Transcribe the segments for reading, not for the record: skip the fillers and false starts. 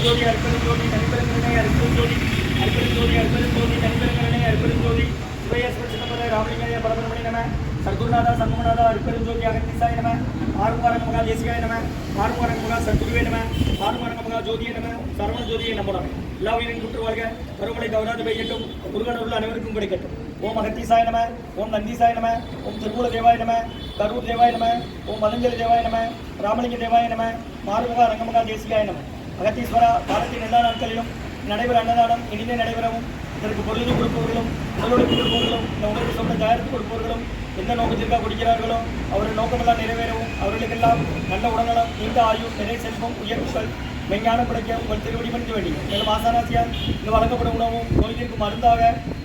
அற்பெருஞ்சோதி அற்பெருஞ்சோதி தனிப்பெருங்கருணை அற்பெருஞ்சோதி அற்பெருஞ்சோதி அற்பெருஞ்சோதி தனிப்பெருங்கருணை அற்பெருஞ்சோதி சிவயேஸ்வர சிதம்பர ராமலிங்காய பரபரமணி நம சர்க்குருநாதா சண்முகநாதா அற்பெருஞ்சோதி அகத்தீசாய நம ஆறுமுகாரங்க மகா தேசிகாய நம ஆறுமுகாரங்க மகா சத்குருவே நம ஆறுமுகாரங்க மகா ஜோதியே நம சரவண ஜோதியை நம்பலாம். எல்லா உயிரின் குற்று வாழ்க, பருவமழை கவராது பெய்யட்டும், முருகன் உள்ள அனைவருக்கும் கிடைக்கட்டும். ஓம் அகத்தீசாய நம, ஓம் நந்தீசாய நம, ஓம் திருமூல தேவாய நம, கரூர் தேவாய நம, ஓம் மதஞ்சலி தேவாய நம, ராமலிங்க தேவாய நம, மாறுமுகா ரங்கமகா தேசிகாய நம. அகத்தீஸ்வரா, காலத்தின் எல்லா நாட்களிலும் நடைபெற அன்னதானம் இனிமே நடைபெறவும், இதற்கு பொருளை கொடுப்பவர்களும் உடலுழைப்பு கொடுப்பவர்களும் இந்த உணவு சொன்ன தயாரித்து கொடுப்பவர்களும் எந்த நோக்கத்திற்காக கொடுக்கிறார்களோ அவர்கள் நோக்கமெல்லாம் நிறைவேறவும், அவர்களுக்கெல்லாம் நல்ல உடல்நலம், நீண்ட ஆயுள், நிறை செல்வம், உயர்வுகள், மெஞ்ஞானம் படைக்க உங்கள் திருவடி பணிக்க வேண்டும். மேலும் ஆசானாசியால் இங்கு வழங்கப்படும் உணவும் நோய்க்கு மருந்தாக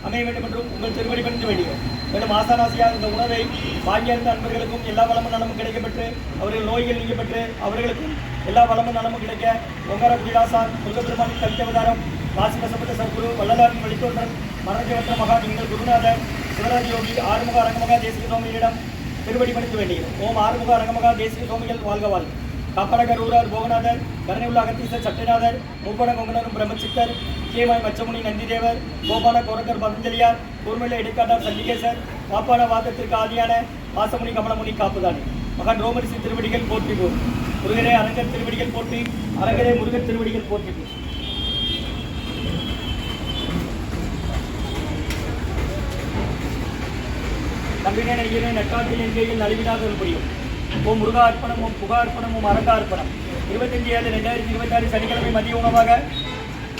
அமைய வேண்டும் என்றும் உங்கள் திருவடி பணிக்க வேண்டும். மேலும் ஆசானாசியால் இந்த உணவை வாங்கியிருந்த அன்பர்களுக்கும் எல்லா வளமும் நலமும் கிடைக்கப்பெற்று அவர்கள் நோய்கள் நீக்கப்பட்டு அவர்களுக்கும் எல்லா வளமும் நலமும் கிடைக்க ஒங்கார குடிலாசான் முருகப்பெருமானின் கவித்தவதாரம் காசி வசப்பட்ட சர்க்குரு வள்ளலாரின் வழித்தோன்றல் மரணஜவற்ற மகா எங்கள் குருநாதர் சிவராஜ யோகி ஆறுமுக அரங்கமகா தேசிக சுவாமிகளிடம் திருவடி பணிக்க வேண்டியது. ஓம் ஆறுமுக அரங்கமகா தேசிக சுவாமிகள் வாழ்க வாழ்க. காப்படகர் ஊரார் போகநாதர், கருணையுள்ள அகத்தீசர் சட்டநாதர், மூப்பட கொங்கனரும் பிரம்மச்சித்தர், கேமாய் மச்சமுனி நந்திதேவர், கோபால கோரக்கர் பதஞ்சலியார், கூர்மையில இடைக்காட்டார் சண்டிகேசர், காப்பான வாதத்திற்கு ஆதியான வாசமுனி கமலமுனி காப்புதானே. மகன் ரோமரிசி திருவடிகள் போற்றி போர். முருகரே அரங்கர் திருவடிகள் போற்றி, அரங்கரே முருகர் திருவடிகள் போற்றி போர். நம்பினே நெய்யிலே நட்டாற்றில் என் கையில் நலிவிடாத புரியும். ஓம் முருகா அர்ப்பணம், ஓம் புகா அர்ப்பணம், ஓம் அரங்கா அர்ப்பணம். 25/7/2026 சனிக்கிழமை மதிய உணவாக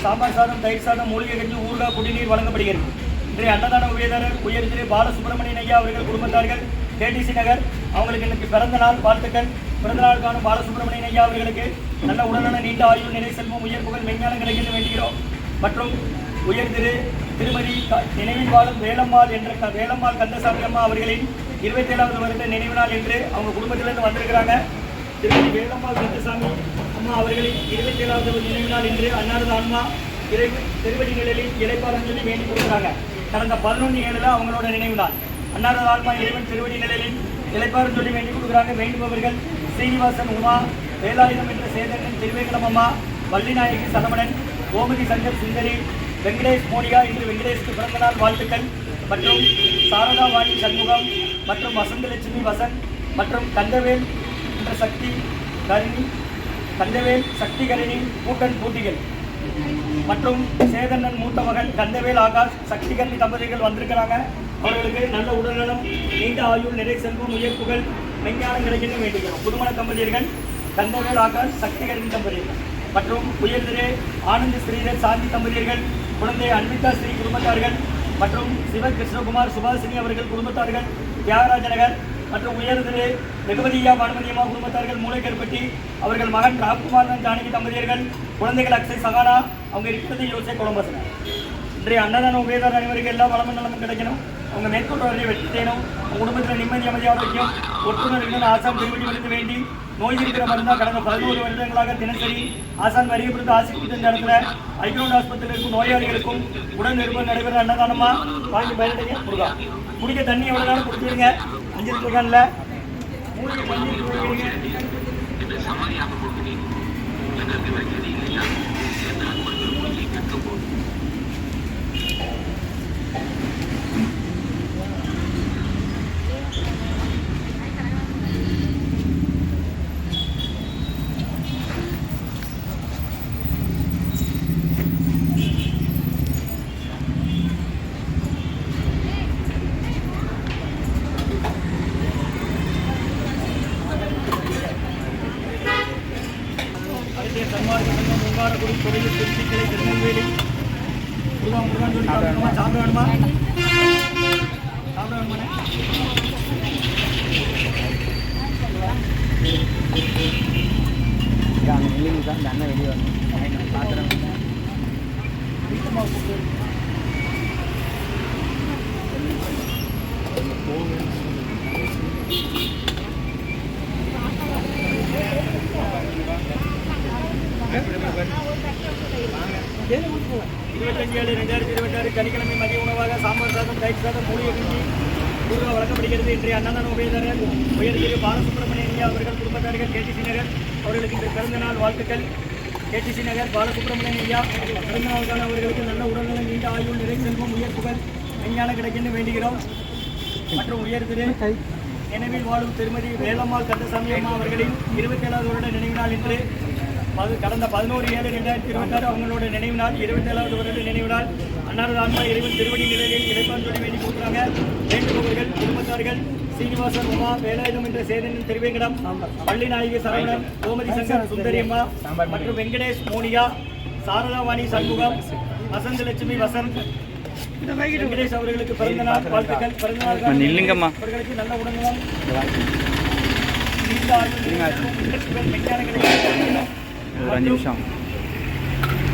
சாம்பார் சாதம், தயிர் சாதம், மூலிகை கஞ்சி, ஊறுகாய், குடிநீர் வழங்கப்படுகிறது. இன்றைய அன்னதான உபயதாரர் உயர் திரு பாலசுப்ரமணியன் ஐயா அவர்கள் குடும்பத்தார்கள், கேடிசி நகர். அவங்களுக்கு இன்னைக்கு பிறந்த நாள் வாழ்த்துக்கள். பிறந்த நாள் காணும் பாலசுப்ரமணியன் ஐயா அவர்களுக்கு நல்ல உடல்நல, நீண்ட ஆயுள், நிறை செல்வம், உயர் புகழ், மெஞ்ஞானம் கிடைக்க வேண்டுகிறோம். மற்றும் உயர் திரு திருமதி நினைவில் வாழும் வேலம்மாள் என்ற வேலம்மாள் கந்தசாமி அம்மா அவர்களின் 27வது வருட நினைவு நாள் என்று அவங்க குடும்பத்திலிருந்து வந்திருக்கிறாங்க. திருமதி வேலம்மாள் கந்தசாமி அம்மா அவர்களின் 27வது நினைவு நாள் என்று அன்னாரது ஆன்மா திருவடி நிலையில் இளைப்பாறும் சொல்லி வேண்டி கொடுக்குறாங்க. கடந்த 11/7 அவங்களோட நினைவு நாள். அன்னாரது ஆன்மா இறைவன் திருவடி நிலையில் இளைப்பாறும் சொல்லி வேண்டி கொடுக்குறாங்க. வேண்டுபவர்கள் சீனிவாசன் உமா, வேலாயுதம் என்ற சேதனின் திருவேங்கடம் அம்மா, வள்ளிநாயகி சரவணன், கோமதி சங்கர் சுந்தரி, வெங்கடேஷ் மோனிகா இன்று வெங்கடேஷ்க்கு பிறந்த நாள் வாழ்த்துக்கள். மற்றும் சாரதாவாணி சண்முகம் மற்றும் வசந்தலட்சுமி வசந்த் மற்றும் கந்தவேல் என்ற சக்தி கரிணி, கந்தவேல் சக்தி கரிணி கூட்டன் பூட்டிகள் மற்றும் சேதனன் மூத்த மகன் கந்தவேல் ஆகாஷ் சக்தி கரிணி தம்பதிகள் வந்திருக்கிறாங்க. அவர்களுக்கு நல்ல உடல்நலம், நீண்ட ஆயுள், நிறை செல்வம், உயர்ப்புகள், மெஞ்ஞானம் கிடைக்கணும் வேண்டுகிறோம். புதுமண தம்பதியர்கள் கந்தவேல் ஆகாஷ் சக்தி கரிணி தம்பதியர்கள் மற்றும் உயர்திரு ஆனந்த் ஸ்ரீதர் சாந்தி தம்பதியர்கள், குழந்தை அன்விதா ஸ்ரீ குடும்பத்தார்கள் மற்றும் சிவ கிருஷ்ணகுமார் சுபாசினி அவர்கள் குடும்பத்தார்கள், தியாகராஜ நகர் மற்றும் உயர்திரு வெகுமதியா பானுமதியம்மா குடும்பத்தார்கள், மூளைக்கருப்பட்டி அவர்கள் மகன் ராம்குமார் ஜானகி தம்பதியர்கள், குழந்தைகள் அக்ஷய் சகானா அவங்க இருக்கிறது யோசை குழம்பசன. இன்றைய அன்னதான உபயதார அனைவருக்கு எல்லா வளமும் நலமும் கிடைக்கணும். அவங்க மேற்கொண்டு வரதை வெற்றி செய்யணும். உங்கள் குடும்பத்தில் நிம்மதி, அமைதி, ஆரோக்கியம், ஒற்றுமை இன்னும் ஆசான் திருவடி விழுந்து வேண்டி நோய் இருக்கிற மருந்தா கடந்த 11 வருடங்களாக தினசரி ஆசான் வரியை கொடுத்து ஆசி கொடுத்து இந்த இடத்துல ஐக்ரௌண்ட் ஆஸ்பத்திரியில் இருக்கும் நோயாளிகளுக்கும் உடல் நிருபம் நடைபெற அன்னதானமா வாங்கி பயன்படுங்க. முருகா குடிக்க தண்ணி எவ்வளோ நேரம் கொடுத்துருங்க. 5 லிட்டர் மூலிகை தண்ணி கொடுத்துருங்க. திருநெல்வேலி முருகா முருகான்னு சொல்லி சாப்பிட வேணுமா? சாப்பிட வேணுமா? அங்கே வெளியே தான் அந்த அண்ணன் வெளியே வரணும் பார்க்குறேன். சனிக்கிழமை மதிய உணவாக சாம்பார் சாதம், தயிர் சாதம், மூலிகை கஞ்சி, ஊறுகாய் வழங்கப்படுகிறது. இன்றைய அன்னதான உபயதாரர் உயர்திரு பாலசுப்ரமணியன் அவர்கள் குடும்பத்தார்கள், கேடிசி நகர் அவர்களுக்கு இந்த பிறந்த நாள் வாழ்த்துக்கள். கேடிசி நகர் பாலசுப்ரமணியன் ஐயா பிறந்த நாளுக்கான அவர்களுக்கு நல்ல உடல்நலம், நீண்ட ஆயுள், நிறை செல்வம், உயர் புகழ், விஞ்ஞானம் கிடைக்கின்ற வேண்டுகிறோம். மற்றும் உயர் திரு நினைவில் வாழும் திருமதி வேலம்மாள் கந்தசாமி அம்மா அவர்களின் 27வது வருட நினைவு நாள் இன்று. கடந்த 11/7/2026 அவங்களோட நினைவு நாள். 27வது வருட நினைவு நாள். அன்னாரது ஆன்மா இறைவன் திருவடி நிலையில் இறைப்பான் சொல்லி வேண்டி கொடுக்குறாங்க. வேண்டுபவர்கள் குடும்பத்தார்கள் சீனிவாசன், உமா, வேலாயுதம் என்ற சேதனின் திருவேங்கடம், பள்ளிநாயகி சரவணன், கோமதி சங்கர், சுந்தரி அம்மா மற்றும் வெங்கடேஷ், மோனியா, சாரதாவாணி, சண்முகம், வசந்தலட்சுமி, வசந்த், வெங்கடேஷ் அவர்களுக்கு பிறந்த நாள் வாழ்த்துக்கள். பிறந்த நாள் அவர்களுக்கு நல்ல உடல்நலம், நீண்ட ஆயுள், விஞ்ஞான கிடைக்கும்.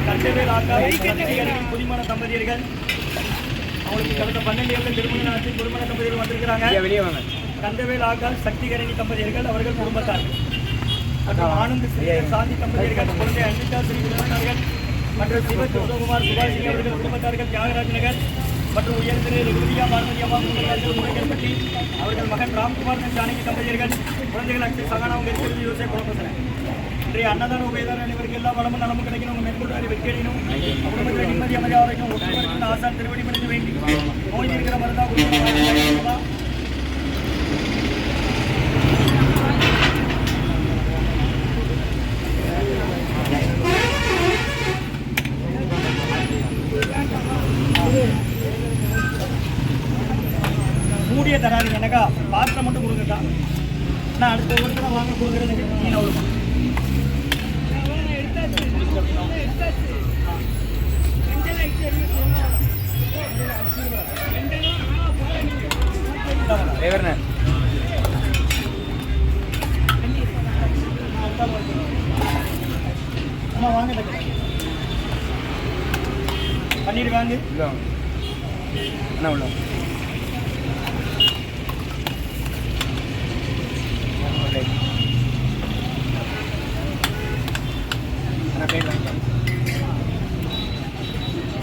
கண்டவேல் ஆக்கா புதுமண தம்பதியர்கள் அவங்களுக்கு கடந்த 12 ஏழு திருமண ஆட்சி புதுமண தம்பதியர்கள் வந்திருக்கிறாங்க. கந்தவேல் ஆக்கால் சக்திகரணி தம்பதியர்கள் அவர்கள் குடும்பத்தார்கள் மற்றும் ஆனந்த் ஸ்ரீ சாந்தி தம்பதியர்கள் குழந்தை அன்பிதா ஸ்ரீ குடும்பத்தார்கள் மற்றும் சிவத் உதகுமார் சுபாஷினி அவர்கள் குடும்பத்தார்கள் தியாகராஜ் நகர் மற்றும் உயர்திரு ரகுதியா பார்வதி அம்மா குடும்பத்தார்கள் முறைகள்பட்டி அவர்கள் மகன் ராம்குமார் ஜானகி தம்பதியர்கள் குழந்தைகள் அக்ஷய் சகானாவும் இருக்கிறது யோசை குழப்பத்தில். இன்றைய அன்னதான உபயதான அனைவருக்கு எல்லா வளமும் நலமும் கிடைக்கணும். உங்கள் மேற்கொண்டு வெற்றியடையணும். குடும்பத்தில் நிம்மதி அமைதியாக வரைக்கும் ஒற்றுமை ஆசான் திருவடி மனித வேண்டி நோய் இருக்கிற மருந்தா மூடிய தராது எனக்கா பாத்திரம் மட்டும் கொடுங்கக்கா. நான் அடுத்த ஒருத்தர வாங்க கொடுக்குறது மீன் அவ்வளோ அம்மா வாங்க பன்னீர் வாங்க என்ன உள்ள பேர் வாங்க.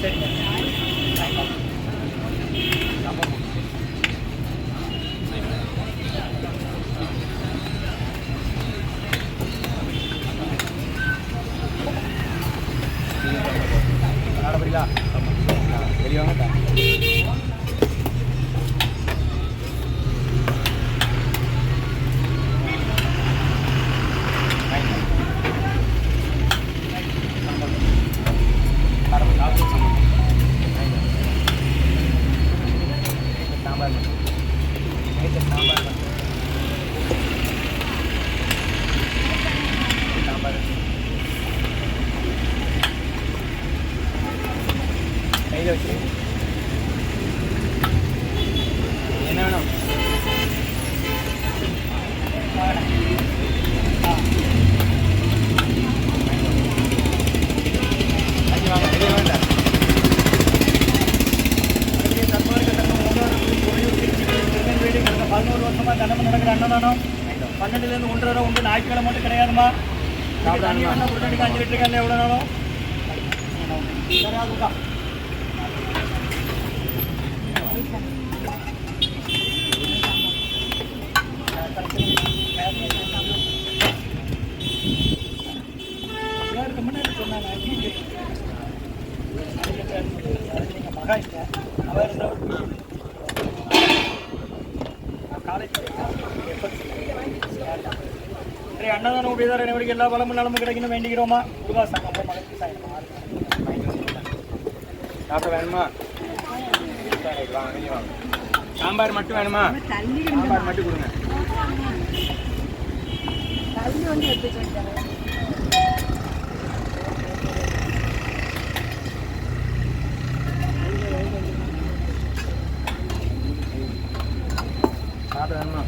சரிங்க ஆடப்படிங்களா வெளியே வாங்க. கையில் வச்சு என்ன வேணும்? திருநெல்வேலி கடந்த 11 வருஷமா தினமும் நடக்கிற அன்னதானம் 12லேருந்து 1.5 உண்டு. ஞாயிற்றுக்கிழமை மட்டும் கிடையாதுமா. தண்ணி வேணா புரட்டாடிக்கு 5 லிட்டர் கல்ல எவ்வளோ நாளும் சரியாதுக்கா. அன்னதான உபயதார அனைவருக்கு எல்லா வளமும் நலமும் கிடைக்கணும் வேண்டிக்கிறோமா. சாப்பிட வேணுமா? சாம்பார் மட்டும் வேணுமா? சாம்பார் மட்டும் கொடுங்க. சாப்பிட வேணுமா?